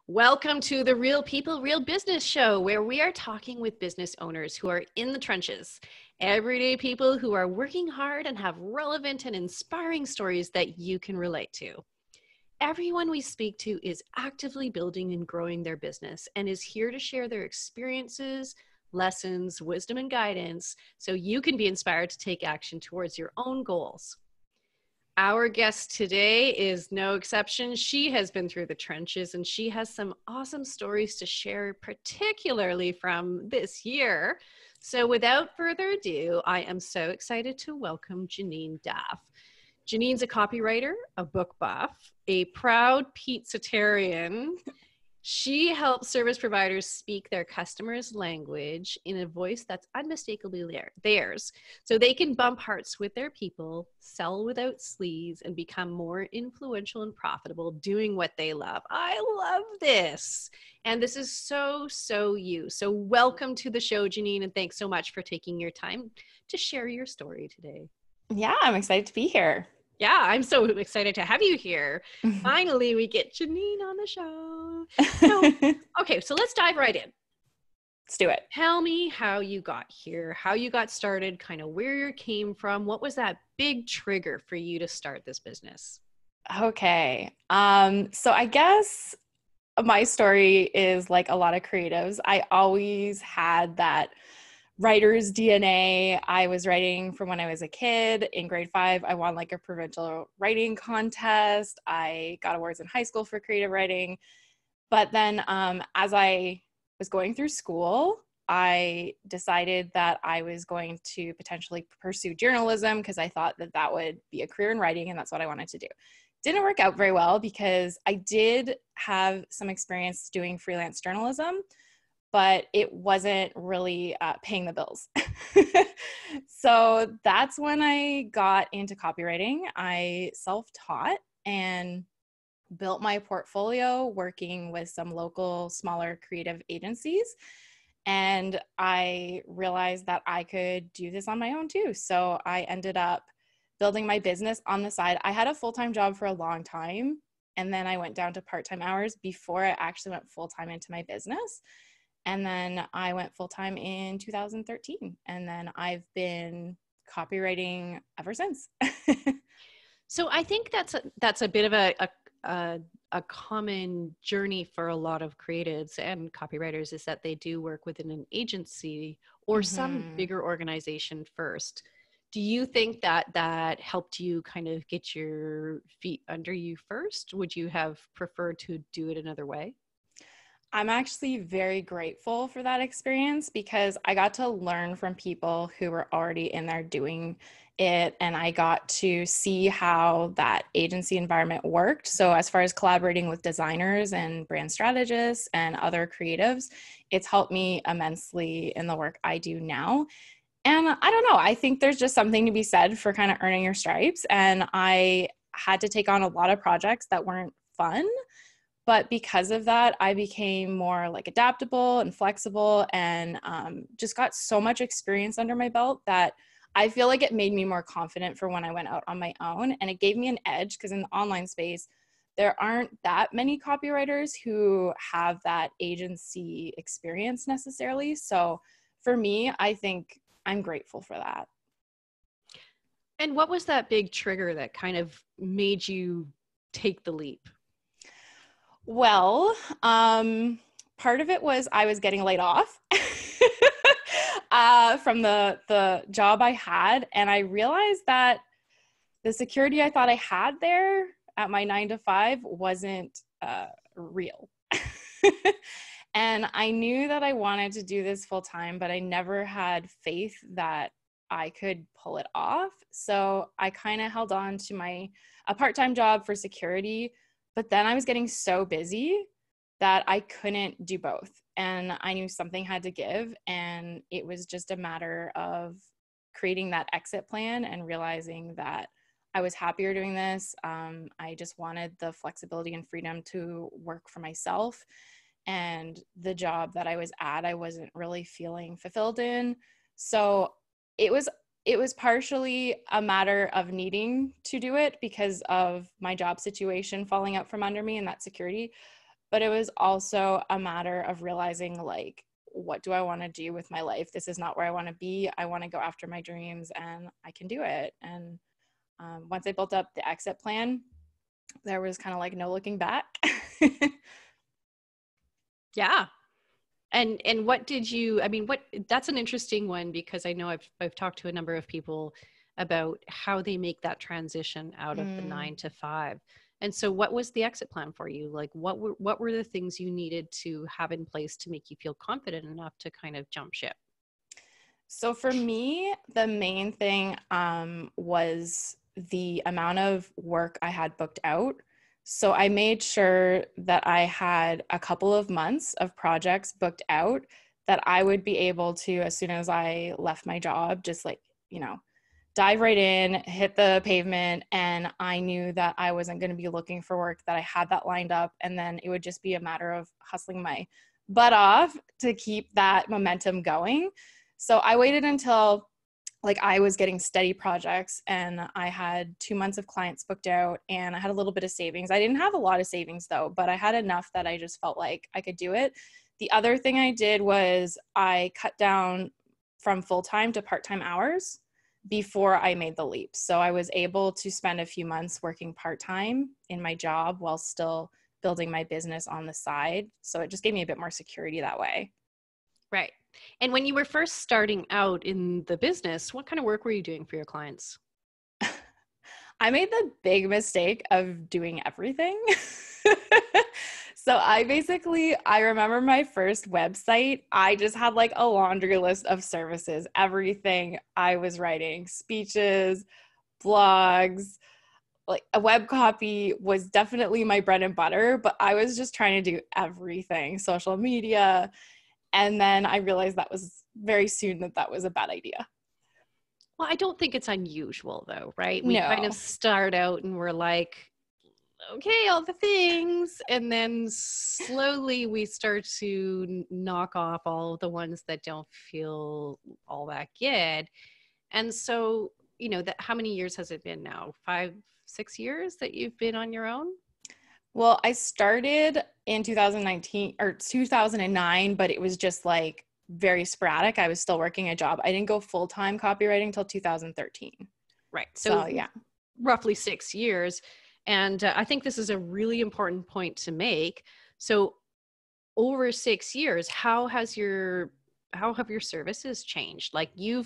Welcome to the Real People, Real Business Show, where we are talking with business owners who are in the trenches, everyday people who are working hard and have relevant and inspiring stories that you can relate to. Everyone we speak to is actively building and growing their business and is here to share their experiences, lessons, wisdom, and guidance so you can be inspired to take action towards your own goals. Our guest today is no exception. She has been through the trenches and she has some awesome stories to share, particularly from this year. So without further ado, I am so excited to welcome Janine Duff. Janine's a copywriter, a book buff, a proud pizzatarian. She helps service providers speak their customers' language in a voice that's unmistakably theirs, so they can bump hearts with their people, sell without sleaze, and become more influential and profitable doing what they love. I love this. And this is so you. So welcome to the show, Janine, and thanks so much for taking your time to share your story today. Yeah, I'm excited to be here. Yeah, I'm so excited to have you here. Finally, we get Janine on the show. So let's dive right in. Let's do it. Tell me how you got here, how you got started, kind of where you came from. What was that big trigger for you to start this business? Okay. So I guess my story is like a lot of creatives. I always had that writer's DNA. I was writing from when I was a kid. In grade 5, I won like a provincial writing contest. I got awards in high school for creative writing. But then as I was going through school, I decided that I was going to potentially pursue journalism because I thought that that would be a career in writing and that's what I wanted to do. Didn't work out very well because I did have some experience doing freelance journalism, but it wasn't really paying the bills. So that's when I got into copywriting. I self-taught and built my portfolio working with some local smaller creative agencies. And I realized that I could do this on my own too. So I ended up building my business on the side. I had a full-time job for a long time, and then I went down to part-time hours before I actually went full-time into my business. And then I went full-time in 2013. And then I've been copywriting ever since. So I think that's a bit of a common journey for a lot of creatives and copywriters is that they do work within an agency or some bigger organization first. Do you think that helped you kind of get your feet under you first? Would you have preferred to do it another way? I'm actually very grateful for that experience because I got to learn from people who were already in there doing it, and I got to see how that agency environment worked. So as far as collaborating with designers and brand strategists and other creatives, it's helped me immensely in the work I do now. And I don't know, I think there's just something to be said for kind of earning your stripes. And I had to take on a lot of projects that weren't fun. But because of that, I became more like adaptable and flexible and just got so much experience under my belt that I feel like it made me more confident for when I went out on my own. And it gave me an edge because in the online space, there aren't that many copywriters who have that agency experience necessarily. So for me, I think I'm grateful for that. And what was that big trigger that kind of made you take the leap? Well, part of it was I was getting laid off from the job I had. And I realized that the security I thought I had there at my 9 to 5 wasn't real. And I knew that I wanted to do this full time, but I never had faith that I could pull it off. So I kind of held on to a part-time job for security. But then I was getting so busy that I couldn't do both. And I knew something had to give. And it was just a matter of creating that exit plan and realizing that I was happier doing this. I just wanted the flexibility and freedom to work for myself. And the job that I was at, I wasn't really feeling fulfilled in. So it was partially a matter of needing to do it because of my job situation falling out from under me and that security. but it was also a matter of realizing, like, what do I want to do with my life? This is not where I want to be. I want to go after my dreams, and I can do it. And once I built up the exit plan, there was kind of like no looking back. Yeah. And what did you, I mean, that's an interesting one, because I know I've talked to a number of people about how they make that transition out of the 9 to 5. And so what was the exit plan for you? Like, what were the things you needed to have in place to make you feel confident enough to kind of jump ship? So for me, the main thing was the amount of work I had booked out. So I made sure that I had a couple of months of projects booked out that I would be able to, as soon as I left my job, just like, dive right in, hit the pavement. And I knew that I wasn't going to be looking for work, that I had that lined up. And then it would just be a matter of hustling my butt off to keep that momentum going. So I waited until like I was getting steady projects and I had 2 months of clients booked out and I had a little bit of savings. I didn't have a lot of savings though, but I had enough that I just felt like I could do it. The other thing I did was I cut down from full-time to part-time hours before I made the leap. So I was able to spend a few months working part-time in my job while still building my business on the side. So it just gave me a bit more security that way. Right. And when you were first starting out in the business, what kind of work were you doing for your clients? I made the big mistake of doing everything. So I remember my first website, I just had like a laundry list of services, everything I was writing, speeches, blogs, like a web copy was definitely my bread and butter, but I was just trying to do everything, social media. And then I realized that was very soon that was a bad idea. Well, I don't think it's unusual though, right? We kind of No. start out and we're like, okay, all the things. And then slowly we start to knock off all of the ones that don't feel all that good. And so, how many years has it been now? 5, 6 years that you've been on your own? Well, I started in 2019 or 2009, but it was just like very sporadic. I was still working a job. I didn't go full-time copywriting until 2013. Right. So, So yeah. roughly 6 years. And I think this is a really important point to make. So over 6 years, how have your services changed? Like you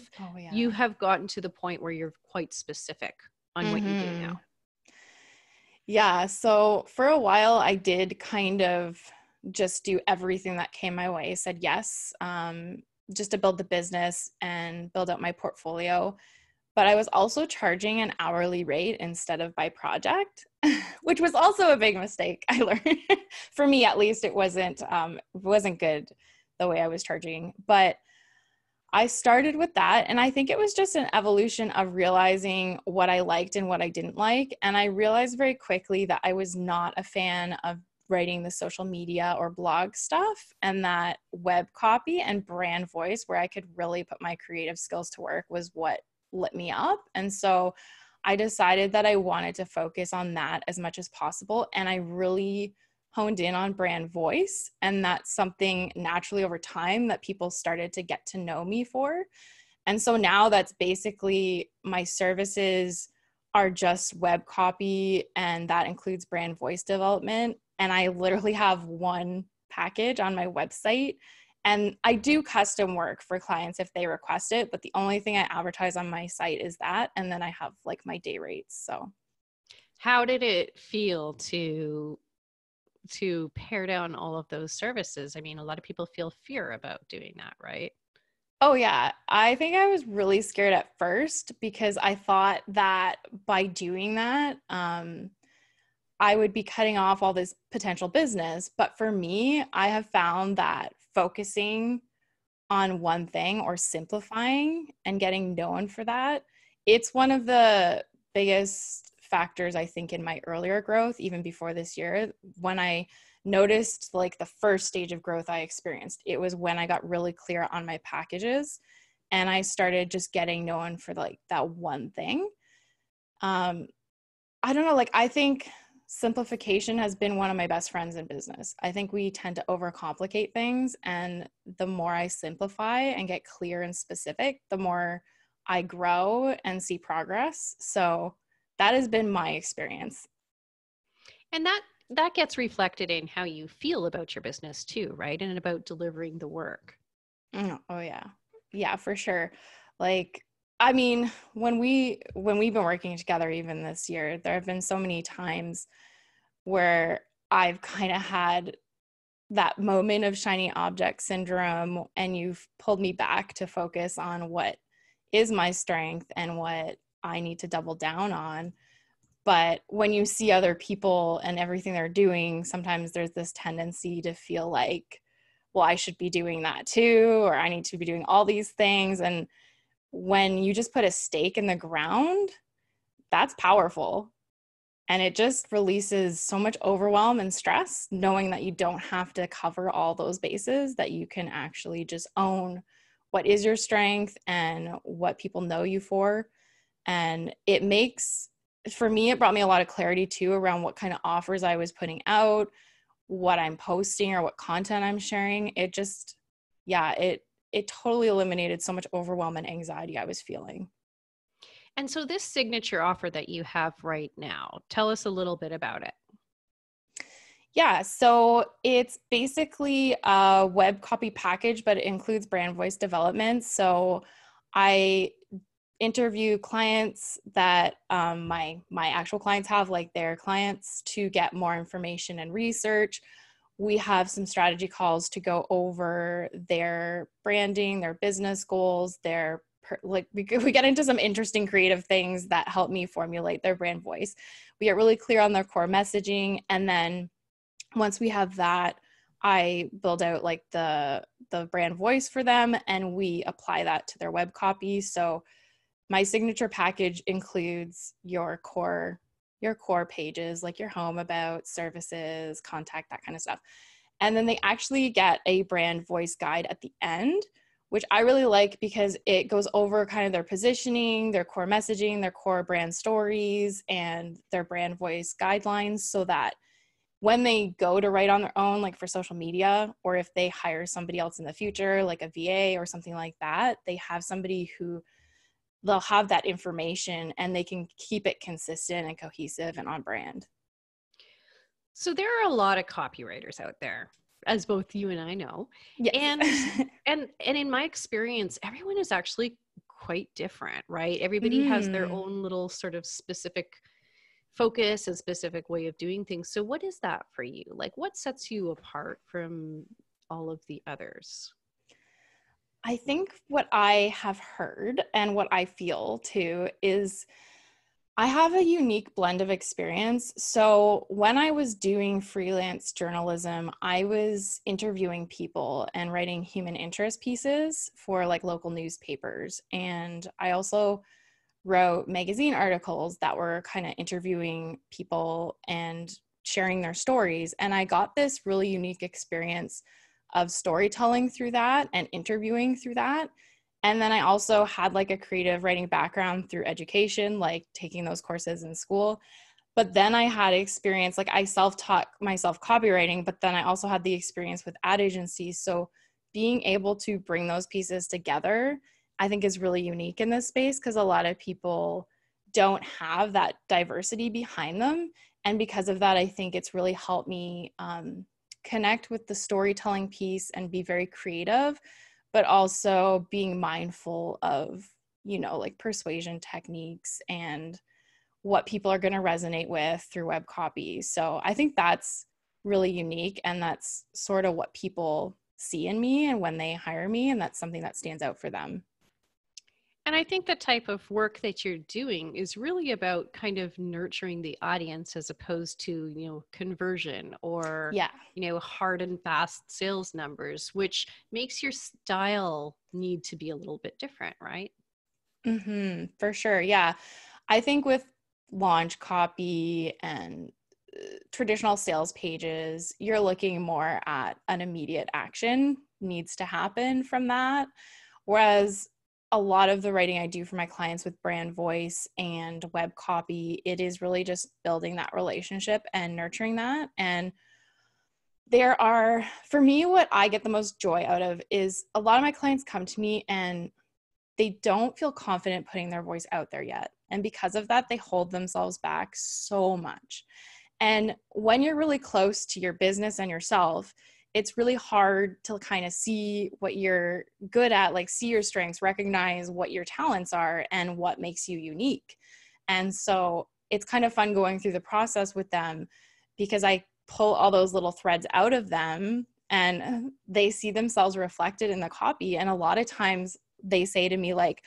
Yeah. have gotten to the point where you're quite specific on what you do now. Yeah. So for a while, I did kind of just do everything that came my way. I said yes, just to build the business and build out my portfolio. But I was also charging an hourly rate instead of by project, which was also a big mistake I learned. For me, at least, it wasn't good the way I was charging. But I started with that. And I think it was just an evolution of realizing what I liked and what I didn't like. And I realized very quickly that I was not a fan of writing the social media or blog stuff, and that web copy and brand voice, where I could really put my creative skills to work, was what lit me up. And so I decided that I wanted to focus on that as much as possible. And I really honed in on brand voice. And that's something naturally over time that people started to get to know me for. And so now that's basically my services are just web copy, and that includes brand voice development. And I literally have one package on my website. And I do custom work for clients if they request it, but the only thing I advertise on my site is that. And then I have like my day rates. So How did it feel to pare down all of those services? I mean, a lot of people feel fear about doing that, right? oh yeah, I think I was really scared at first because I thought that by doing that, I would be cutting off all this potential business. But for me, I have found that focusing on one thing or simplifying and getting known for that, it's one of the biggest factors, I think, in my earlier growth, even before this year. When I noticed like the first stage of growth I experienced, it was when I got really clear on my packages and I started just getting known for like that one thing. I don't know, like I think simplification has been one of my best friends in business. I think we tend to overcomplicate things, and the more I simplify and get clear and specific, the more I grow and see progress. So that has been my experience. And that gets reflected in how you feel about your business too, right? And about delivering the work. Oh yeah. Yeah, for sure. Like, I mean, when we've been working together even this year, there have been so many times where I've kind of had that moment of shiny object syndrome, and you've pulled me back to focus on what is my strength and what I need to double down on. But when you see other people and everything they're doing, sometimes there's this tendency to feel like, well, I should be doing that too, or I need to be doing all these things. And when you just put a stake in the ground, that's powerful. And it just releases so much overwhelm and stress, knowing that you don't have to cover all those bases, that you can actually just own what is your strength and what people know you for. And it makes, for me, it brought me a lot of clarity too around what kind of offers I was putting out, what I'm posting, or what content I'm sharing. It just, yeah, it totally eliminated so much overwhelm and anxiety I was feeling. And so this signature offer that you have right now, tell us a little bit about it. Yeah, so it's basically a web copy package, but it includes brand voice development. So I interview clients that my actual clients have, like their clients, to get more information and research. We have some strategy calls to go over their branding, their business goals, we get into some interesting creative things that help me formulate their brand voice. We get really clear on their core messaging, and then once we have that, I build out like the brand voice for them, and we apply that to their web copy. So my signature package includes your core pages, like your home, about, services, contact, that kind of stuff. And then they actually get a brand voice guide at the end, which I really like because it goes over kind of their positioning, their core messaging, their core brand stories, and their brand voice guidelines, so that when they go to write on their own, like for social media, or if they hire somebody else in the future, like a VA or something like that, they have somebody who they'll have that information and they can keep it consistent and cohesive and on brand. So there are a lot of copywriters out there, as both you and I know. Yes. And in my experience, everyone is actually quite different, right? Everybody has their own little sort of specific focus and specific way of doing things. So what is that for you? Like, what sets you apart from all of the others? I think what I have heard and what I feel too is I have a unique blend of experience. So when I was doing freelance journalism, I was interviewing people and writing human interest pieces for like local newspapers. And I also wrote magazine articles that were kind of interviewing people and sharing their stories. And I got this really unique experience of storytelling through that and interviewing through that. And then I also had like a creative writing background through education, like taking those courses in school. But then I had experience, like I self-taught myself copywriting, but then I also had the experience with ad agencies. So being able to bring those pieces together, I think is really unique in this space, because a lot of people don't have that diversity behind them. And because of that, I think it's really helped me connect with the storytelling piece and be very creative, but also being mindful of, like persuasion techniques and what people are going to resonate with through web copy. So I think that's really unique, and that's sort of what people see in me and when they hire me, and that's something that stands out for them. And I think the type of work that you're doing is really about kind of nurturing the audience as opposed to, conversion or, Yeah. hard and fast sales numbers, which makes your style need to be a little bit different, right? For sure. Yeah. I think with launch copy and traditional sales pages, you're looking more at an immediate action needs to happen from that. Whereas a lot of the writing I do for my clients with brand voice and web copy, it is really just building that relationship and nurturing that. And there are, for me, what I get the most joy out of is a lot of my clients come to me and they don't feel confident putting their voice out there yet. And because of that, they hold themselves back so much. And when you're really close to your business and yourself, it's really hard to kind of see what you're good at, like see your strengths, recognize what your talents are and what makes you unique. And so it's kind of fun going through the process with them because I pull all those little threads out of them and they see themselves reflected in the copy. And a lot of times they say to me like,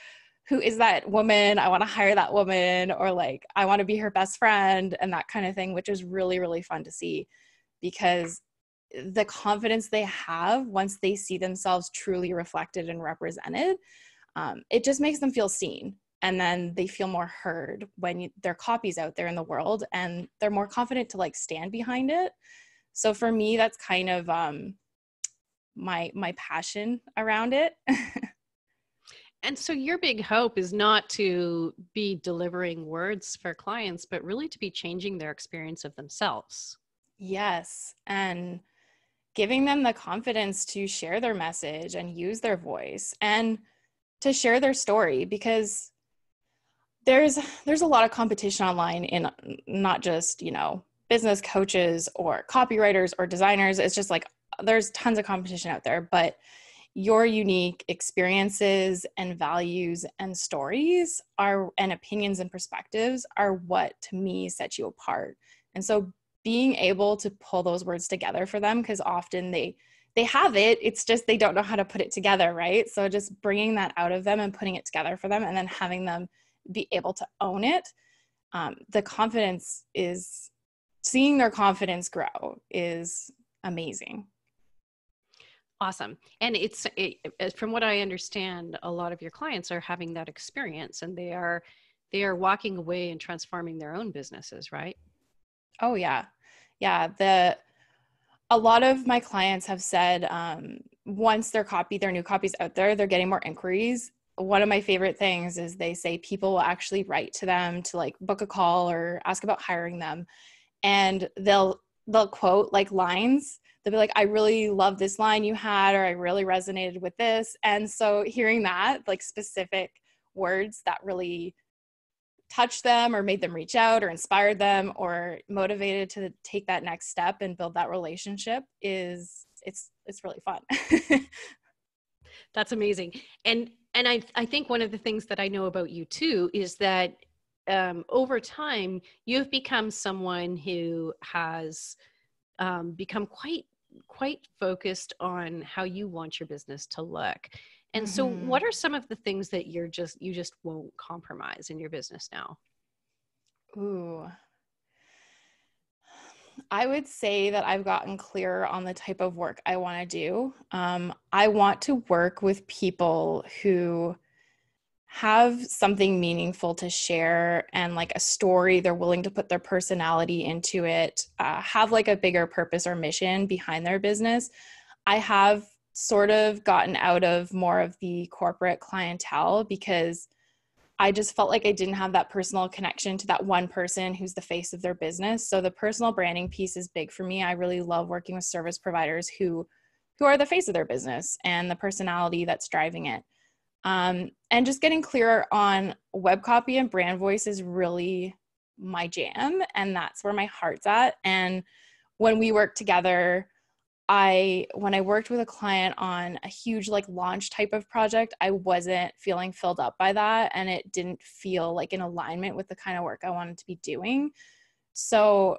who is that woman? I want to hire that woman, or like, I want to be her best friend and that kind of thing, which is really, really fun to see because the confidence they have once they see themselves truly reflected and represented, it just makes them feel seen. And then they feel more heard when their copy's out there in the world and they're more confident to like stand behind it. So for me, that's kind of my passion around it. And so your big hope is not to be delivering words for clients, but really to be changing their experience of themselves. Yes. And giving them the confidence to share their message and use their voice and to share their story, because there's a lot of competition online in not just, business coaches or copywriters or designers. It's just like there's tons of competition out there, but your unique experiences and values and stories and opinions and perspectives are what to me set you apart. And so being able to pull those words together for them, because often they have it, it's just they don't know how to put it together, right? So just bringing that out of them and putting it together for them and then having them be able to own it. The confidence is, seeing their confidence grow is amazing. Awesome. And from what I understand, a lot of your clients are having that experience and they are walking away and transforming their own businesses, right? Oh yeah. Yeah. A lot of my clients have said, once their new copy's out there, they're getting more inquiries. One of my favorite things is they say people will actually write to them to like book a call or ask about hiring them. And they'll quote like lines. They'll be like, I really love this line you had, or I really resonated with this. And so hearing that, like specific words that really touched them or made them reach out or inspired them or motivated to take that next step and build that relationship it's really fun. That's amazing. And I think one of the things that I know about you too is that over time you've become someone who has become quite focused on how you want your business to look. And so what are some of the things that you just won't compromise in your business now? Ooh, I would say that I've gotten clearer on the type of work I want to do. I want to work with people who have something meaningful to share and like a story they're willing to put their personality into it, have like a bigger purpose or mission behind their business. I have sort of gotten out of more of the corporate clientele because I just felt like I didn't have that personal connection to that one person who's the face of their business. So the personal branding piece is big for me. I really love working with service providers who are the face of their business and the personality that's driving it. And just getting clearer on web copy and brand voice is really my jam. And that's where my heart's at. And when we work together, when I worked with a client on a huge like launch type of project, I wasn't feeling filled up by that. And it didn't feel like in alignment with the kind of work I wanted to be doing. So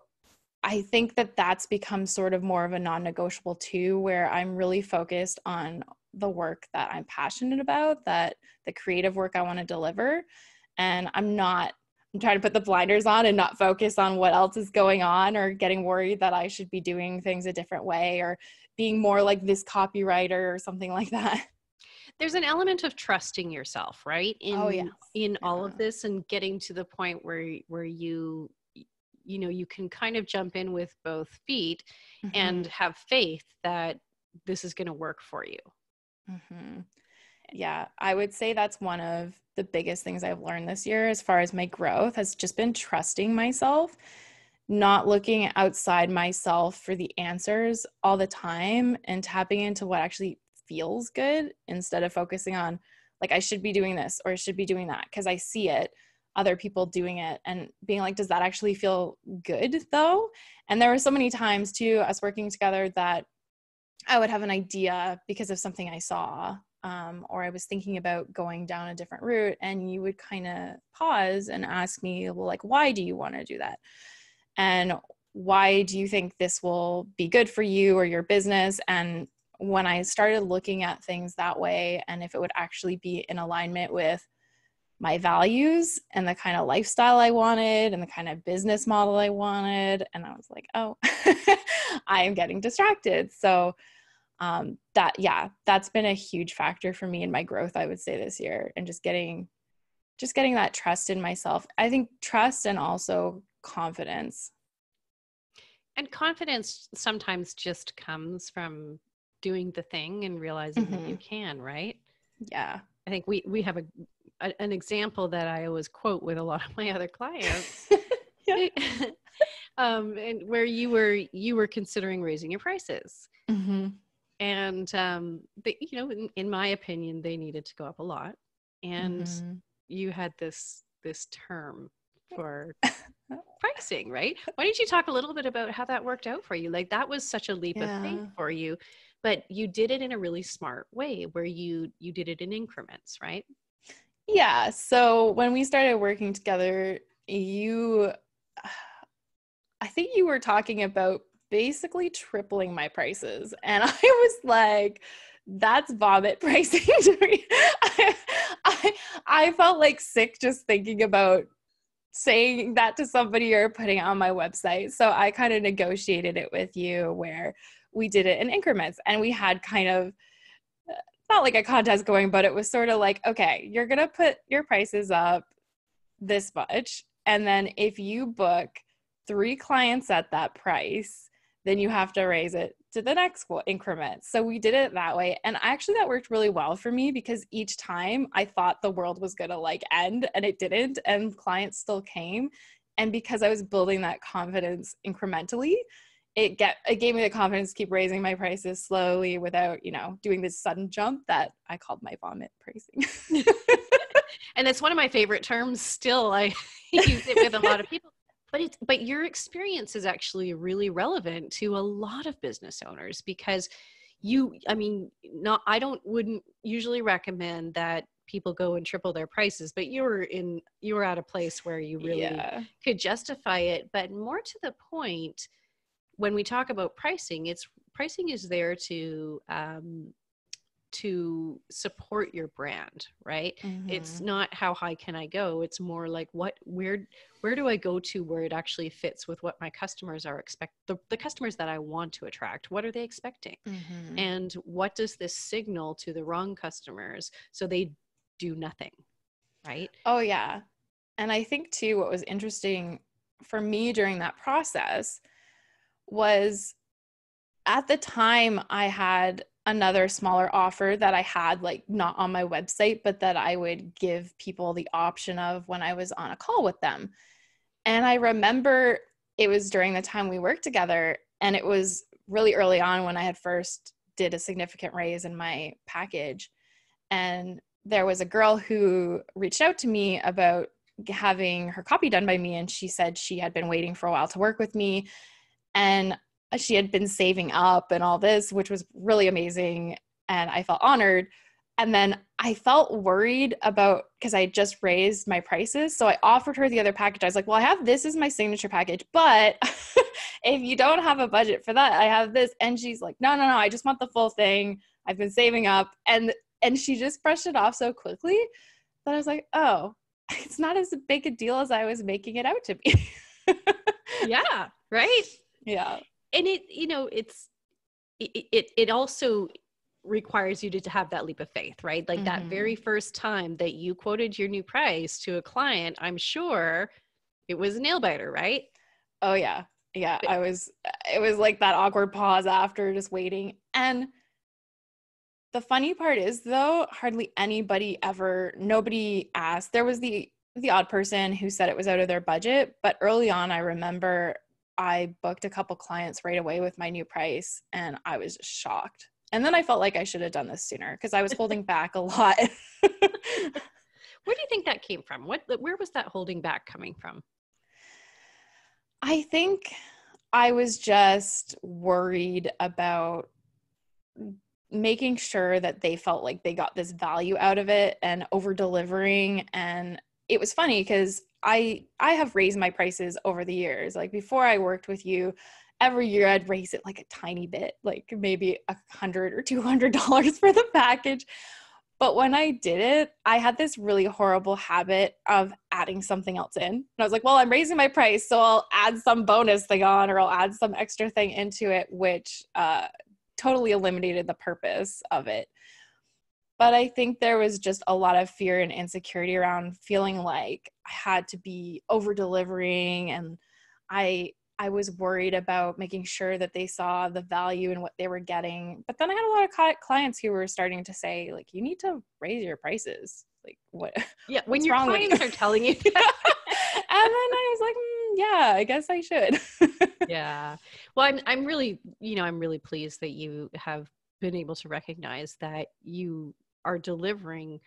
I think that that's become sort of more of a non-negotiable too, where I'm really focused on the work that I'm passionate about, that the creative work I want to deliver. And I'm trying to put the blinders on and not focus on what else is going on or getting worried that I should be doing things a different way or being more like this copywriter or something like that. There's an element of trusting yourself, right? In all of this and getting to the point where you can kind of jump in with both feet and have faith that this is going to work for you. Yeah, I would say that's one of the biggest things I've learned this year as far as my growth has just been trusting myself, not looking outside myself for the answers all the time and tapping into what actually feels good instead of focusing on like I should be doing this or I should be doing that because I see it, other people doing it and being like, does that actually feel good though? And there were so many times too, us working together that I would have an idea because of something I saw, or I was thinking about going down a different route, and you would kind of pause and ask me, well, like, why do you want to do that? And why do you think this will be good for you or your business? And when I started looking at things that way, and if it would actually be in alignment with my values and the kind of lifestyle I wanted and the kind of business model I wanted, and I was like, oh, I am getting distracted. So that's been a huge factor for me in my growth, I would say, this year, and just getting that trust in myself. I think trust and also confidence. And confidence sometimes just comes from doing the thing and realizing that you can, right? Yeah. I think we have an example that I always quote with a lot of my other clients. Yeah. And where you were considering raising your prices. Mm-hmm. And they, in my opinion, they needed to go up a lot. And you had this term for pricing, right? Why don't you talk a little bit about how that worked out for you? Like that was such a leap of faith for you, but you did it in a really smart way where you did it in increments, right? Yeah. So when we started working together, I think you were talking about basically tripling my prices. And I was like, that's vomit pricing to me. I felt like sick just thinking about saying that to somebody or putting it on my website. So I kind of negotiated it with you where we did it in increments, and we had kind of not like a contest going, but it was sort of like, okay, you're going to put your prices up this much. And then if you book 3 clients at that price, then you have to raise it to the next increment. So we did it that way. And actually that worked really well for me because each time I thought the world was going to like end, and it didn't, and clients still came. And because I was building that confidence incrementally, it gave me the confidence to keep raising my prices slowly without, doing this sudden jump that I called my vomit pricing. And it's one of my favorite terms still. I use it with a lot of people. But your experience is actually really relevant to a lot of business owners because wouldn't usually recommend that people go and triple their prices, but you were at a place where you really could justify it. But more to the point, when we talk about pricing is there to support your brand, right? Mm-hmm. It's not how high can I go? It's more like where do I go to where it actually fits with what my customers are the customers that I want to attract, what are they expecting? Mm-hmm. And what does this signal to the wrong customers so they do nothing, right? Oh yeah. And I think too, what was interesting for me during that process was at the time I had another smaller offer that I had like not on my website, but that I would give people the option of when I was on a call with them. And I remember it was during the time we worked together, and it was really early on when I had first did a significant raise in my package. And there was a girl who reached out to me about having her copy done by me. And she said she had been waiting for a while to work with me. And she had been saving up and all this, which was really amazing. And I felt honored. And then I felt worried about, because I had just raised my prices. So I offered her the other package. I was like, well, I have this as my signature package, but if you don't have a budget for that, I have this. And she's like, no, I just want the full thing. I've been saving up. And she just brushed it off so quickly that I was like, oh, it's not as big a deal as I was making it out to be. Yeah. Right. Yeah. And it also requires you to have that leap of faith, right? Like that very first time that you quoted your new price to a client, I'm sure it was a nail biter, right? Oh yeah. Yeah. It was like that awkward pause after just waiting. And The funny part is though, hardly nobody asked. There was the odd person who said it was out of their budget, but early on I remember I booked a couple clients right away with my new price and I was just shocked. And then I felt like I should have done this sooner because I was holding back a lot. Where do you think that came from? Where was that holding back coming from? I think I was just worried about making sure that they felt like they got this value out of it and over delivering. And it was funny because I have raised my prices over the years. Like before I worked with you, every year I'd raise it like a tiny bit, like maybe $100 or $200 for the package. But when I did it, I had this really horrible habit of adding something else in. And I was like, well, I'm raising my price, so I'll add some bonus thing on, or I'll add some extra thing into it, which totally eliminated the purpose of it. But I think there was just a lot of fear and insecurity around feeling like I had to be over delivering, and I was worried about making sure that they saw the value in what they were getting. But then I had a lot of clients who were starting to say, like, you need to raise your prices. Like, what? Yeah, when your clients are telling you that. And then I was like, yeah, I guess I should. Yeah. Well, I'm really, I'm really pleased that you have been able to recognize that you are delivering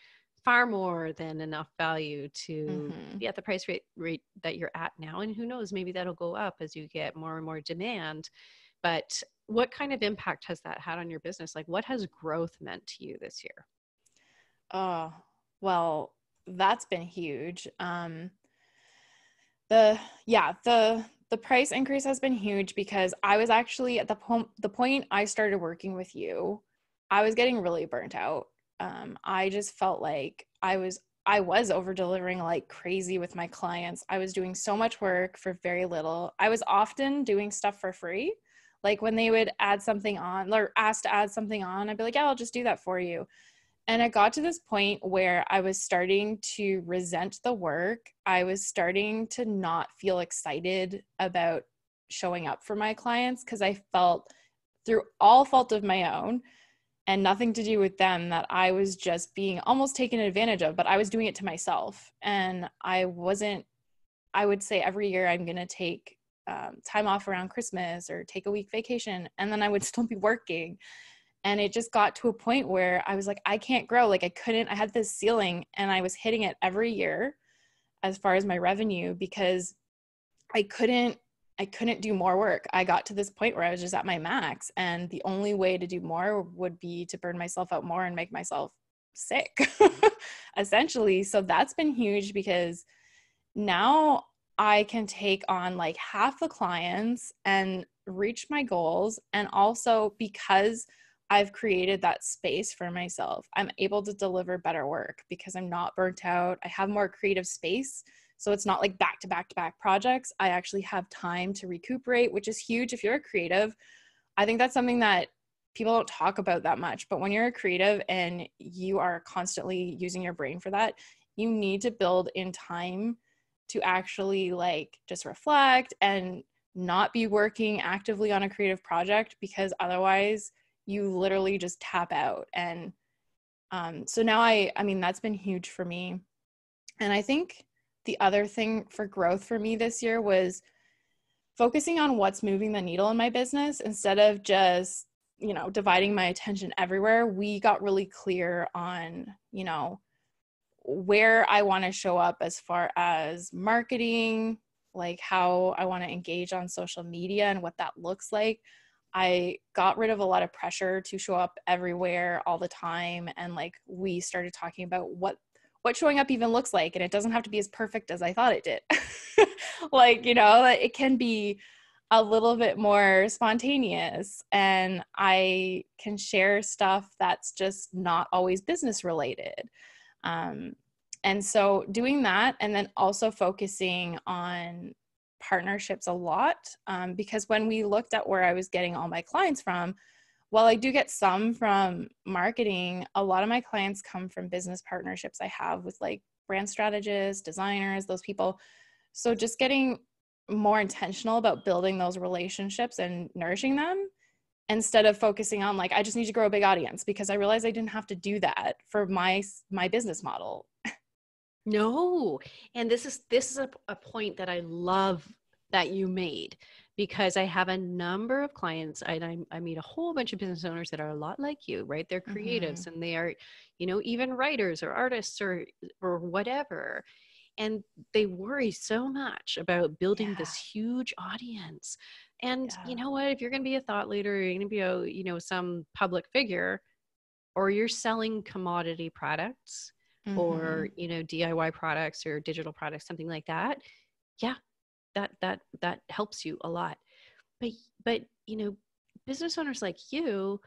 far more than enough value to be at the price rate that you're at now. And who knows, maybe that'll go up as you get more and more demand. But what kind of impact has that had on your business? Like, what has growth meant to you this year? Oh, well, that's been huge. The price increase has been huge because I was actually at the point I started working with you, I was getting really burnt out. I just felt like I was over delivering like crazy with my clients. I was doing so much work for very little. I was often doing stuff for free. Like when they would add something on or ask to add something on, I'd be like, yeah, I'll just do that for you. And it got to this point where I was starting to resent the work. I was starting to not feel excited about showing up for my clients because I felt, through all fault of my own and nothing to do with them, that I was just being almost taken advantage of, but I was doing it to myself. And I would say every year I'm going to take time off around Christmas or take a week vacation, and then I would still be working. And it just got to a point where I was like, I can't grow. Like I had this ceiling and I was hitting it every year as far as my revenue because I couldn't do more work. I got to this point where I was just at my max, and the only way to do more would be to burn myself out more and make myself sick, essentially. So that's been huge because now I can take on like half the clients and reach my goals. And also because I've created that space for myself, I'm able to deliver better work because I'm not burnt out. I have more creative space. So it's not like back to back to back projects. I actually have time to recuperate, which is huge. If you're a creative, I think that's something that people don't talk about that much. But when you're a creative and you are constantly using your brain for that, you need to build in time to actually like just reflect and not be working actively on a creative project, because otherwise you literally just tap out. And so now I mean, that's been huge for me. And I think the other thing for growth for me this year was focusing on what's moving the needle in my business instead of just, dividing my attention everywhere. We got really clear on, where I want to show up as far as marketing, like how I want to engage on social media and what that looks like. I got rid of a lot of pressure to show up everywhere all the time. And like, we started talking about what showing up even looks like. And it doesn't have to be as perfect as I thought it did. Like, it can be a little bit more spontaneous, and I can share stuff that's just not always business related. And so doing that, and then also focusing on partnerships a lot, because when we looked at where I was getting all my clients from, while I do get some from marketing, a lot of my clients come from business partnerships I have with like brand strategists, designers, those people. So just getting more intentional about building those relationships and nourishing them instead of focusing on like, I just need to grow a big audience, because I realized I didn't have to do that for my business model. No. And this is a point that I love that you made, because I have a number of clients, and I meet a whole bunch of business owners that are a lot like you, right? They're creatives and they are, even writers or artists or whatever. And they worry so much about building this huge audience. And you know what? If you're going to be a thought leader, you're going to be some public figure, or you're selling commodity products or DIY products or digital products, something like that. Yeah, that helps you a lot. But business owners like you're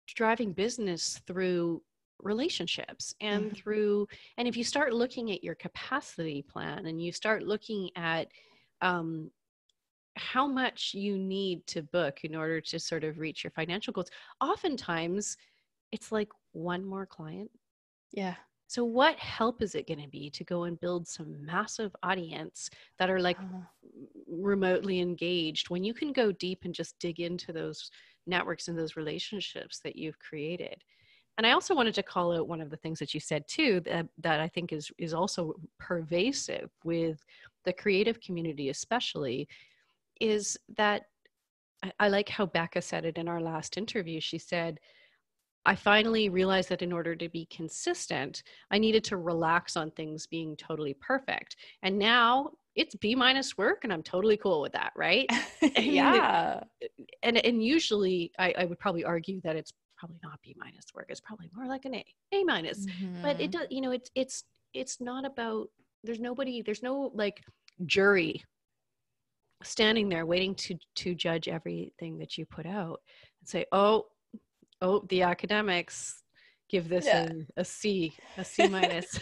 driving business through relationships and and if you start looking at your capacity plan and you start looking at how much you need to book in order to sort of reach your financial goals, oftentimes it's like one more client. Yeah. So what help is it going to be to go and build some massive audience that are like remotely engaged, when you can go deep and just dig into those networks and those relationships that you've created? And I also wanted to call out one of the things that you said too, that I think is also pervasive with the creative community, especially, is that I like how Becca said it in our last interview. She said, I finally realized that in order to be consistent, I needed to relax on things being totally perfect. And now it's B- work, and I'm totally cool with that, right? Yeah. And usually I would probably argue that it's probably not B- work. It's probably more like an A minus. But it does, it's not about, there's no like jury standing there waiting to judge everything that you put out and say, oh, the academics give this a C minus.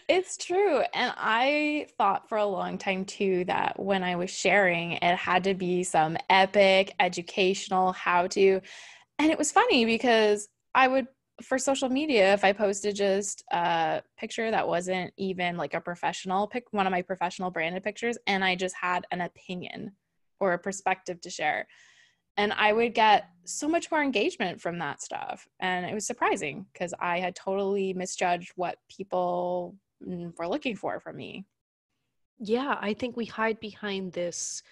It's true. And I thought for a long time too that when I was sharing, it had to be some epic educational how-to. And it was funny because I would, for social media, if I posted just a picture that wasn't even like a professional pick, one of my professional branded pictures, and I just had an opinion or a perspective to share, and I would get so much more engagement from that stuff. And it was surprising because I had totally misjudged what people were looking for from me. Yeah, I think we hide behind this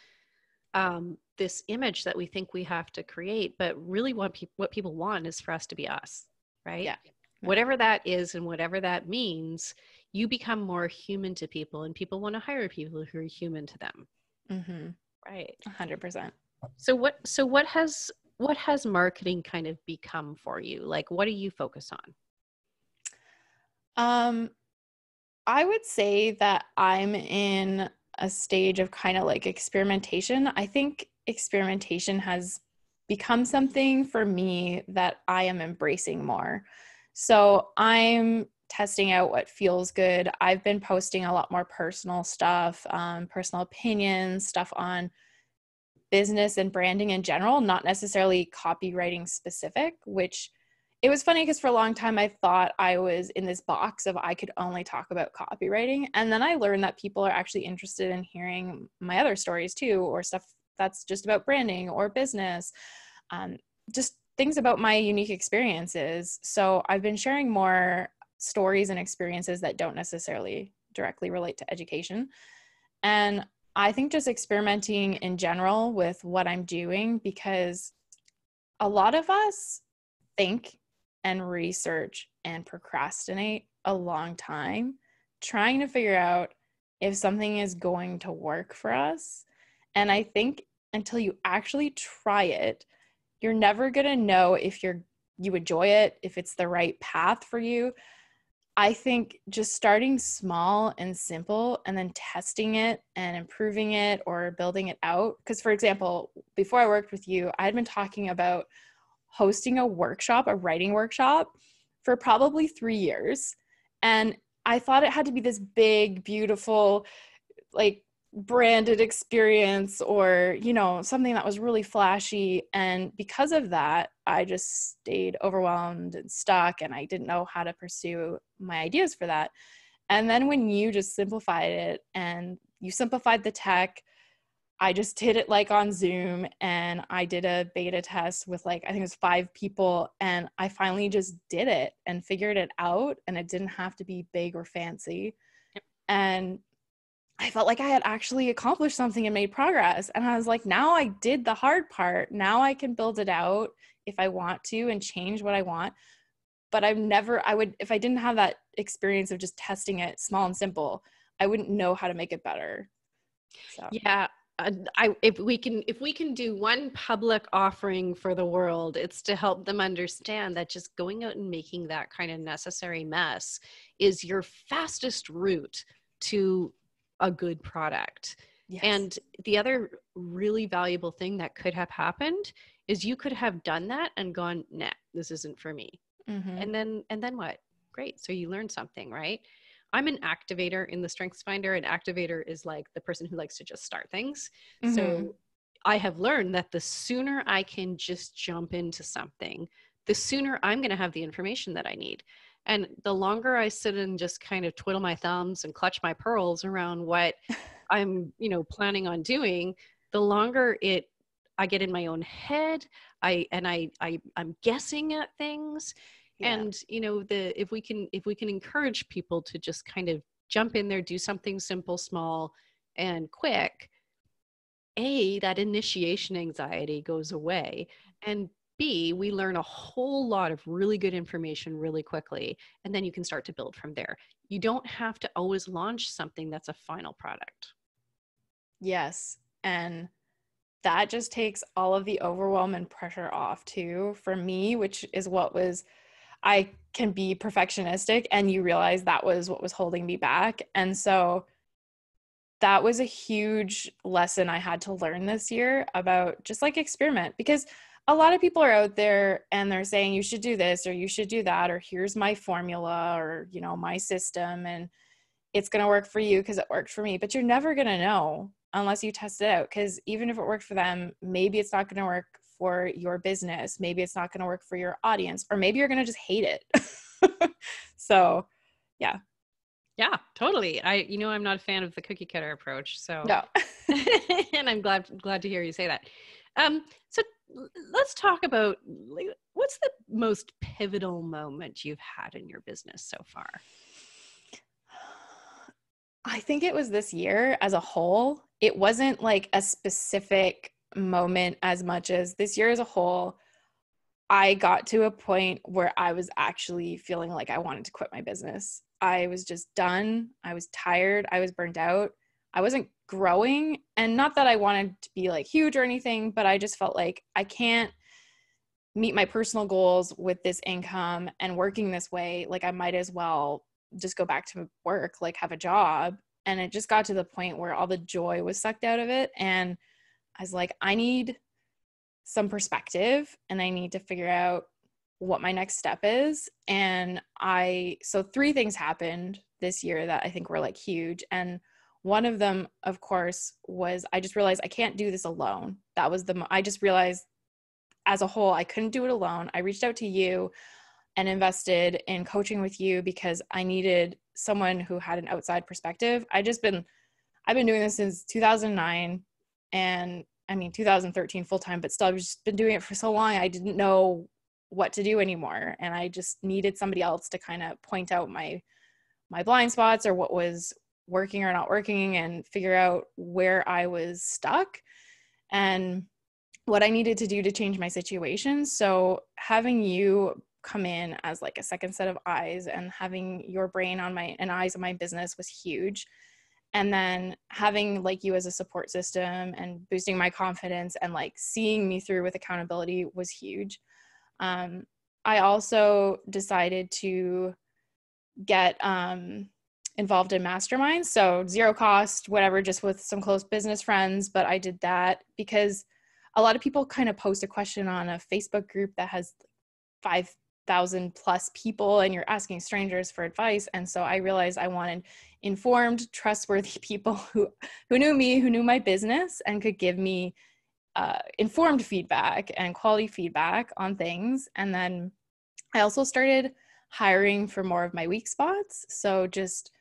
this image that we think we have to create, but really what people want is for us to be us, right? Yeah. Whatever that is and whatever that means, you become more human to people, and people want to hire people who are human to them. Right. 100%. So what has marketing kind of become for you? Like, what do you focus on? I would say that I'm in a stage of kind of like experimentation. I think experimentation has become something for me that I am embracing more. So I'm testing out what feels good. I've been posting a lot more personal stuff, personal opinions, stuff on business and branding in general, not necessarily copywriting specific, which it was funny because for a long time I thought I was in this box of I could only talk about copywriting. And then I learned that people are actually interested in hearing my other stories too, or stuff that's just about branding or business, just things about my unique experiences. So I've been sharing more stories and experiences that don't necessarily directly relate to education. And I think just experimenting in general with what I'm doing, because a lot of us think and research and procrastinate a long time trying to figure out if something is going to work for us. And I think until you actually try it, you're never going to know if you enjoy it, if it's the right path for you. I think just starting small and simple and then testing it and improving it or building it out. Because, for example, before I worked with you, I had been talking about hosting a writing workshop for probably 3 years. And I thought it had to be this big, beautiful, like branded experience or, something that was really flashy. And because of that, I just stayed overwhelmed and stuck, and I didn't know how to pursue my ideas for that. And then when you just simplified it and you simplified the tech, I just did it like on Zoom, and I did a beta test with like, I think it was 5 people, and I finally just did it and figured it out, and it didn't have to be big or fancy. Yep. And I felt like I had actually accomplished something and made progress. And I was like, now I did the hard part. Now I can build it out if I want to and change what I want. But if I didn't have that experience of just testing it small and simple, I wouldn't know how to make it better. So Yeah. If we can do one public offering for the world, it's to help them understand that just going out and making that kind of necessary mess is your fastest route to a good product. yes. And the other really valuable thing that could have happened is you could have done that and gone, nah, this isn't for me. Mm-hmm. And then what? Great. So you learned something, right? I'm an activator in the Strengths Finder. An activator is like the person who likes to just start things. Mm-hmm. So I have learned that the sooner I can just jump into something, the sooner I'm going to have the information that I need. And the longer I sit and just kind of twiddle my thumbs and clutch my pearls around what I'm, planning on doing, the longer I get in my own head. I'm guessing at things. Yeah. And if we can encourage people to just kind of jump in there, do something simple, small, and quick, that initiation anxiety goes away, and B, we learn a whole lot of really good information really quickly, and then you can start to build from there. You don't have to always launch something that's a final product. Yes. And that just takes all of the overwhelm and pressure off too for me, which is I can be perfectionistic, and you realize that was what was holding me back. And so that was a huge lesson I had to learn this year about just like experiment, because a lot of people are out there and they're saying you should do this or you should do that, or here's my formula, or, my system, and it's going to work for you because it worked for me. But you're never going to know unless you test it out, because even if it worked for them, maybe it's not going to work for your business. Maybe it's not going to work for your audience, or maybe you're going to just hate it. So, yeah. Yeah, totally. I'm not a fan of the cookie cutter approach. So, No. and I'm glad to hear you say that. So let's talk about what's the most pivotal moment you've had in your business so far? I think it was this year as a whole. It wasn't like a specific moment as much as this year as a whole. I got to a point where I was actually feeling like I wanted to quit my business. I was just done. I was tired. I was burnt out. I wasn't growing. And not that I wanted to be like huge or anything, but I just felt like I can't meet my personal goals with this income and working this way. Like I might as well just go back to work, like have a job. And it just got to the point where all the joy was sucked out of it. And I was like, I need some perspective and I need to figure out what my next step is. And so 3 things happened this year that I think were like huge. And one of them, of course, was I just realized I can't do this alone. I just realized as a whole, I couldn't do it alone. I reached out to you and invested in coaching with you because I needed someone who had an outside perspective. I've been doing this since 2009, and 2013 full time, but still I've just been doing it for so long. I didn't know what to do anymore. And I just needed somebody else to kind of point out my blind spots or what was working or not working and figure out where I was stuck and what I needed to do to change my situation. So having you come in as like a second set of eyes and having your brain and eyes on my business was huge. And then having like you as a support system and boosting my confidence and like seeing me through with accountability was huge. I also decided to get involved in masterminds. So 0 cost, whatever, just with some close business friends. But I did that because a lot of people kind of post a question on a Facebook group that has 5,000 plus people and you're asking strangers for advice. And so I realized I wanted informed, trustworthy people who knew me, who knew my business and could give me informed feedback and quality feedback on things. And then I also started hiring for more of my weak spots. So just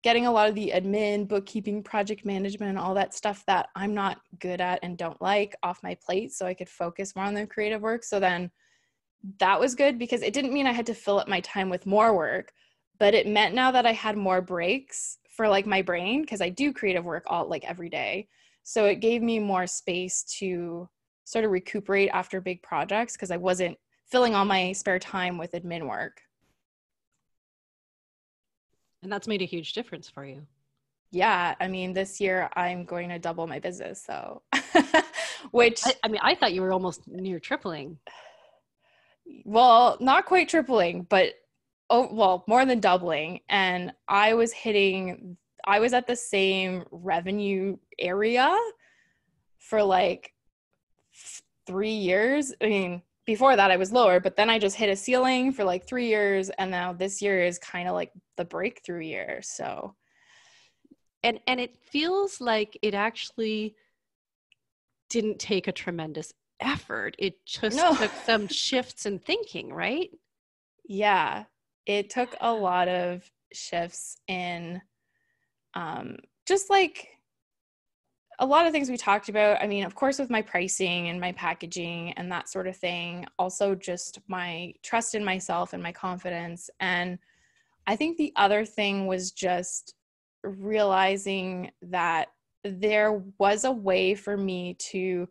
getting a lot of the admin, bookkeeping, project management, and all that stuff that I'm not good at and don't like off my plate, so I could focus more on the creative work. So then that was good, because it didn't mean I had to fill up my time with more work, but it meant now that I had more breaks for like my brain, because I do creative work all like every day. So it gave me more space to sort of recuperate after big projects, because I wasn't filling all my spare time with admin work. And that's made a huge difference for you. Yeah, I mean, this year I'm going to double my business, so which I mean, I thought you were almost near tripling. well, not quite tripling, but well, more than doubling. And I was at the same revenue area for like 3 years. I mean, before that I was lower, but then I just hit a ceiling for like 3 years, and now this year is kind of like the breakthrough year. So And it feels like it actually didn't take a tremendous effort. It just no. took some shifts in thinking, right? Yeah, it took a lot of shifts in just like a lot of things we talked about. I mean, of course, with my pricing and my packaging and that sort of thing, also just my trust in myself and my confidence. And I think the other thing was just realizing that there was a way for me to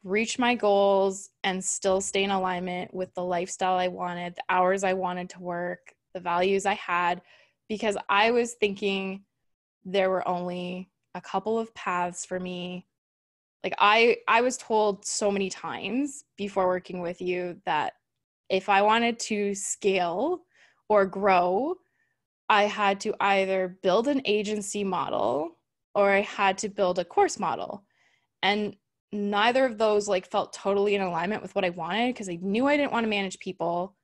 reach my goals and still stay in alignment with the lifestyle I wanted, the hours I wanted to work, the values I had, because I was thinking there were only a couple of paths for me. Like I was told so many times before working with you that if I wanted to scale or grow, I had to either build an agency model or I had to build a course model. And neither of those like felt totally in alignment with what I wanted, because I knew I didn't want to manage people.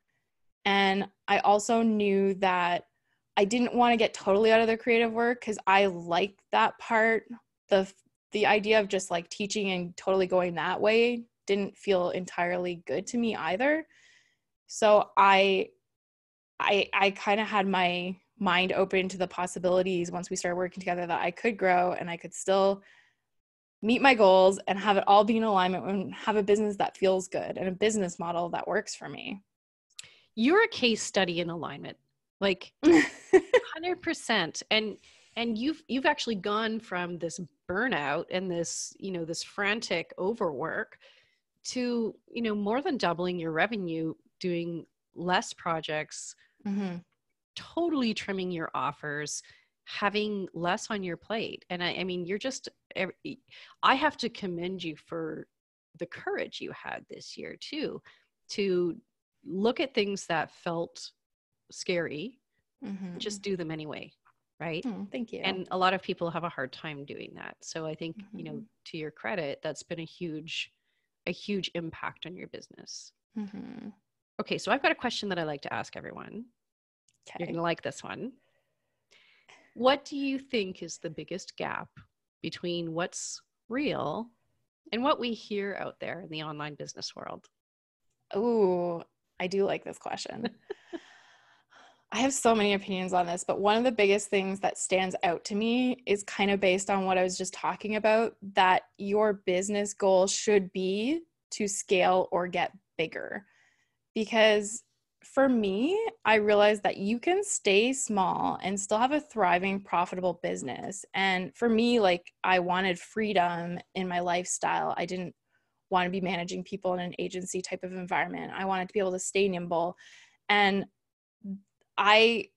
And I also knew that I didn't want to get totally out of the creative work, because I liked that part. The idea of just like teaching and totally going that way didn't feel entirely good to me either. So I kind of had my mind open to the possibilities once we started working together, that I could grow and I could still meet my goals and have it all be in alignment and have a business that feels good and a business model that works for me. You're a case study in alignment, like 100%. And you've actually gone from this burnout and this, this frantic overwork to, more than doubling your revenue, doing less projects, Mm-hmm. totally trimming your offers, having less on your plate. And I mean, I have to commend you for the courage you had this year too, to look at things that felt scary, Mm-hmm. just do them anyway, right? Oh, thank you. And a lot of people have a hard time doing that. So I think, Mm-hmm. to your credit, that's been a huge impact on your business. Mm-hmm. Okay, so I've got a question that I like to ask everyone. Okay. You're going to like this one. What do you think is the biggest gap between what's real and what we hear out there in the online business world? Oh, I do like this question. I have so many opinions on this, but one of the biggest things that stands out to me is kind of based on what I was just talking about, that your business goal should be to scale or get bigger. Because for me, I realized that you can stay small and still have a thriving, profitable business. And for me, like, I wanted freedom in my lifestyle. I didn't want to be managing people in an agency type of environment. I wanted to be able to stay nimble. And I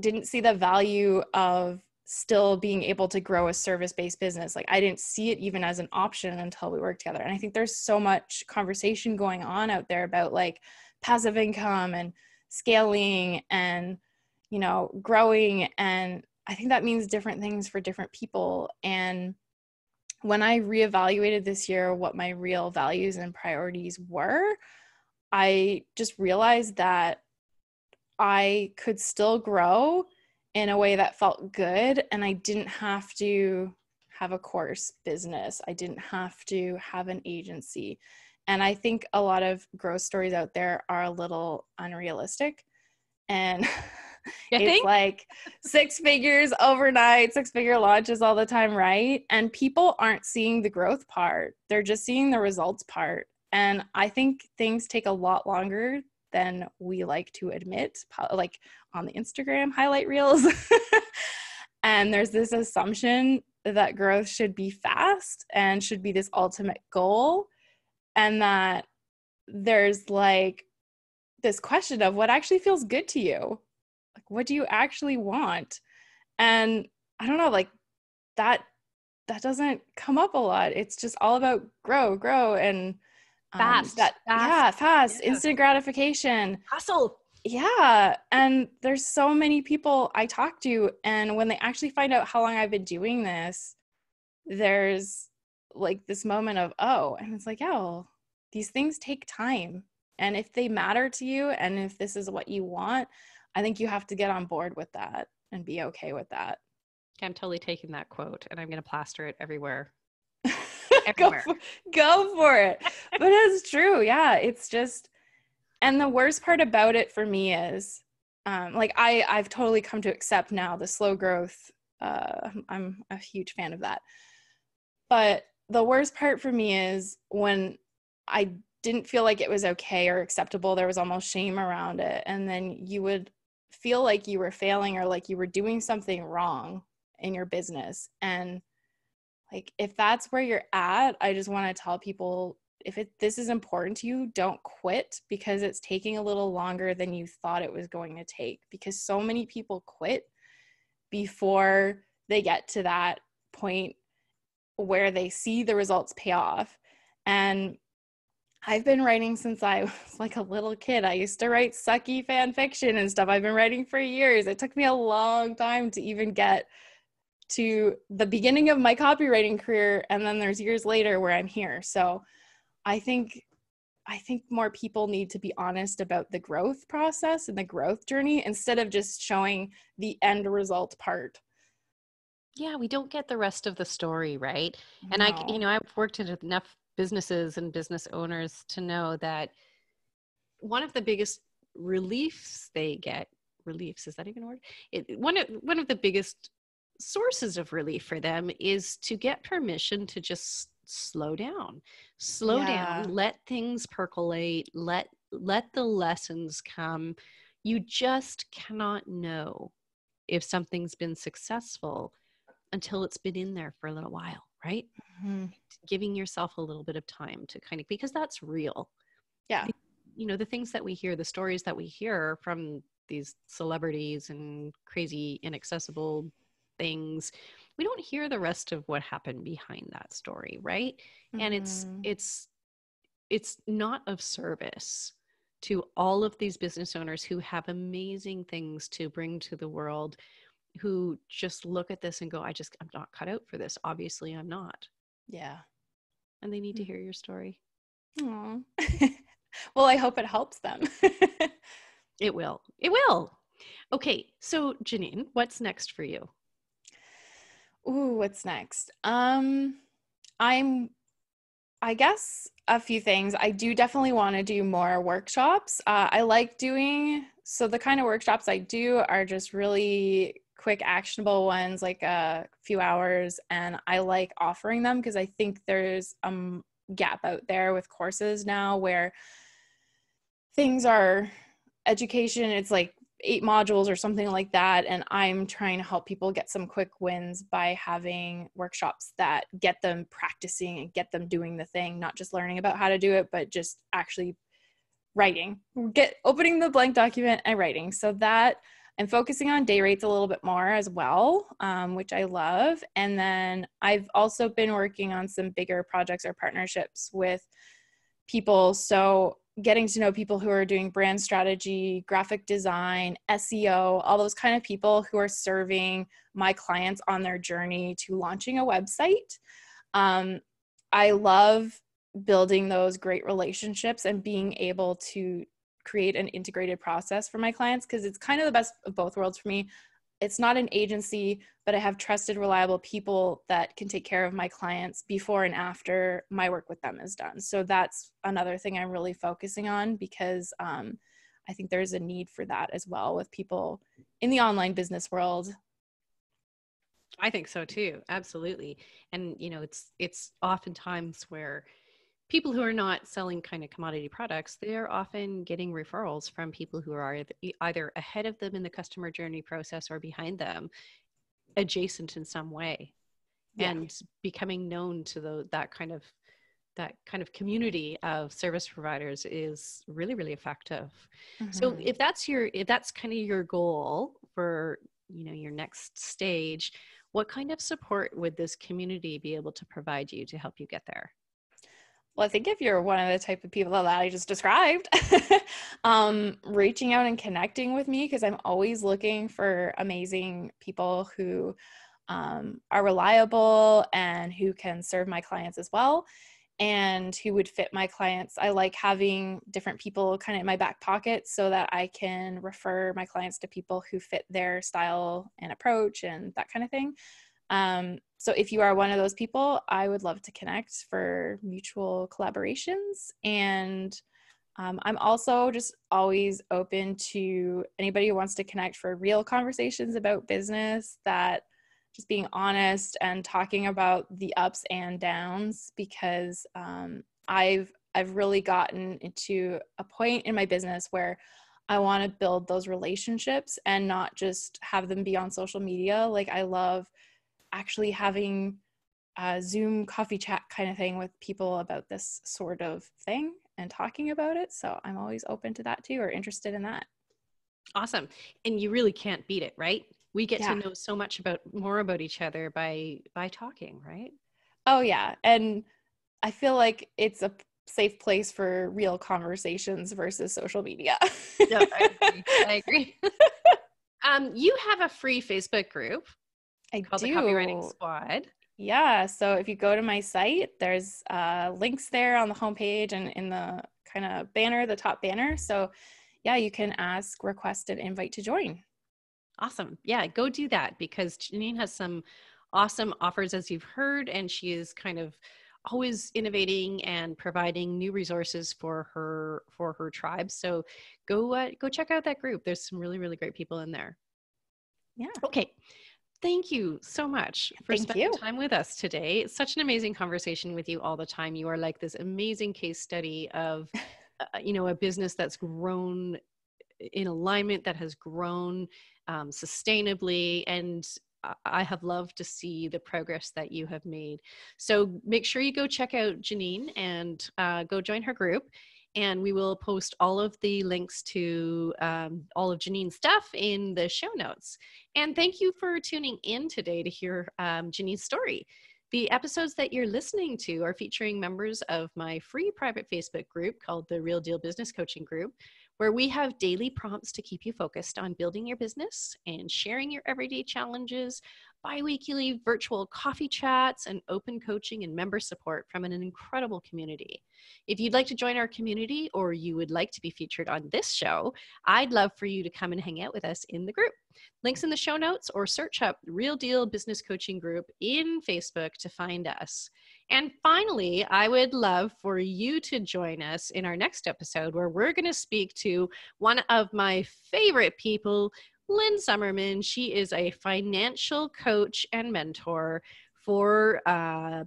didn't see the value of still being able to grow a service-based business. Like, I didn't see it even as an option until we worked together. And I think there's so much conversation going on out there about like passive income and scaling and, growing. And I think that means different things for different people. And when I reevaluated this year what my real values and priorities were, I just realized that I could still grow in a way that felt good, and I didn't have to have a course business. I didn't have to have an agency. And I think a lot of growth stories out there are a little unrealistic. And You It's think? like 6 figures overnight, 6-figure launches all the time, right? And people aren't seeing the growth part. They're just seeing the results part. And I think things take a lot longer than we like to admit, like on the Instagram highlight reels. And there's this assumption that growth should be fast and should be this ultimate goal. And that there's like this question of what actually feels good to you. Like, what do you actually want? And I don't know, like that doesn't come up a lot. It's just all about grow and Fast. fast, Yeah. instant gratification. Hustle. Yeah. And there's so many people I talk to, and when they actually find out how long I've been doing this, there's like this moment of, oh, and it's like, yeah, well, these things take time. And if they matter to you and if this is what you want, I think you have to get on board with that and be okay with that. I'm totally taking that quote and I'm going to plaster it everywhere. go for it. But it's true. Yeah. It's just, and the worst part about it for me is like I've totally come to accept now the slow growth. I'm a huge fan of that. But the worst part for me is when I didn't feel like it was okay or acceptable, there was almost shame around it. And then you would feel like you were failing or like you were doing something wrong in your business. And like, if that's where you're at, I just want to tell people, if this is important to you, don't quit because it's taking a little longer than you thought it was going to take, because so many people quit before they get to that point where they see the results pay off. And I've been writing since I was like a little kid. I used to write sucky fan fiction and stuff. I've been writing for years. It took me a long time to even get to the beginning of my copywriting career. And then there's years later where I'm here. So I think more people need to be honest about the growth process and the growth journey instead of just showing the end result part. Yeah, we don't get the rest of the story, right? And No. I've worked in enough businesses and business owners to know that one of the biggest reliefs they get, reliefs, is that even a word? One of the biggest sources of relief for them is to get permission to just slow down. Slow down, Yeah. let things percolate, let the lessons come. You just cannot know if something's been successful until it's been in there for a little while, right? Mm-hmm. Giving yourself a little bit of time to kind of, because that's real. Yeah. The things that we hear, the stories that we hear from these celebrities and crazy inaccessible things, we don't hear the rest of what happened behind that story, right? Mm-hmm. And it's not of service to all of these business owners who have amazing things to bring to the world, who just look at this and go, I'm not cut out for this. Obviously I'm not. Yeah. And they need to hear your story. Aww. Well, I hope it helps them. It will. It will. Okay. So Janine, what's next for you? Ooh, what's next? I guess a few things. I do definitely want to do more workshops. I like doing, so the kind of workshops I do are just really quick, actionable ones, like a few hours. And I like offering them because I think there's a gap out there with courses now where things are education. It's like 8 modules or something like that. And I'm trying to help people get some quick wins by having workshops that get them practicing and get them doing the thing, not just learning about how to do it, but just actually writing, opening the blank document and writing. So that I'm focusing on day rates a little bit more as well, which I love. And then I've also been working on some bigger projects or partnerships with people. So getting to know people who are doing brand strategy, graphic design, SEO, all those kind of people who are serving my clients on their journey to launching a website. I love building those great relationships and being able to create an integrated process for my clients, because it's kind of the best of both worlds for me. It's not an agency, but I have trusted, reliable people that can take care of my clients before and after my work with them is done. So that's another thing I'm really focusing on, because I think there's a need for that as well with people in the online business world. I think so too. Absolutely. And it's oftentimes where people who are not selling kind of commodity products, they're often getting referrals from people who are either ahead of them in the customer journey process or behind them, adjacent in some way, and becoming known to that kind of community of service providers is really, really effective. So if that's kind of your goal for, your next stage, what kind of support would this community be able to provide you to help you get there? Well, I think if you're one of the type of people that I just described, reaching out and connecting with me, because I'm always looking for amazing people who are reliable and who can serve my clients as well, and who would fit my clients. I like having different people kind of in my back pocket so that I can refer my clients to people who fit their style and approach and that kind of thing. So if you are one of those people, I would love to connect for mutual collaborations. And I'm also just always open to anybody who wants to connect for real conversations about business, that just being honest and talking about the ups and downs, because I've really gotten into a point in my business where I want to build those relationships and not just have them be on social media. Like, I love actually having a Zoom coffee chat kind of thing with people about this sort of thing and talking about it. So I'm always open to that too, or interested in that. Awesome. And you really can't beat it, right? We get to know so much more about each other by talking, right? Oh yeah. And I feel like it's a safe place for real conversations versus social media. Yeah, I agree. You have a free Facebook group called the Copywriting Squad. Yeah. So if you go to my site, there's links there on the homepage and in the kind of banner, the top banner. So yeah, you can request an invite to join. Awesome. Yeah, go do that, because Janine has some awesome offers, as you've heard, and she is kind of always innovating and providing new resources for her tribe. So go check out that group. There's some really, really great people in there. Yeah. Okay. Thank you so much for spending time with us today. It's such an amazing conversation with you all the time. You are like this amazing case study of, a business that's grown in alignment, that has grown sustainably. And I have loved to see the progress that you have made. So make sure you go check out Janine and go join her group. And we will post all of the links to all of Janine's stuff in the show notes. And thank you for tuning in today to hear Janine's story. The episodes that you're listening to are featuring members of my free private Facebook group called the Real Deal Business Coaching Group, where we have daily prompts to keep you focused on building your business and sharing your everyday challenges, bi-weekly virtual coffee chats, and open coaching and member support from an incredible community. If you'd like to join our community, or you would like to be featured on this show, I'd love for you to come and hang out with us in the group. Links in the show notes, or search up Real Deal Business Coaching Group in Facebook to find us. And finally, I would love for you to join us in our next episode, where we're going to speak to one of my favorite people, Lynn Summerman. She is a financial coach and mentor for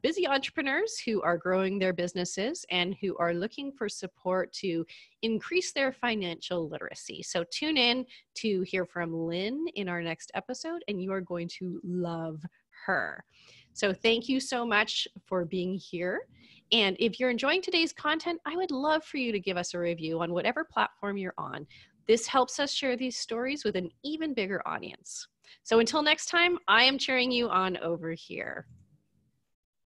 busy entrepreneurs who are growing their businesses and who are looking for support to increase their financial literacy. So tune in to hear from Lynn in our next episode, and you are going to love her. So thank you so much for being here. And if you're enjoying today's content, I would love for you to give us a review on whatever platform you're on. This helps us share these stories with an even bigger audience. So until next time, I am cheering you on over here.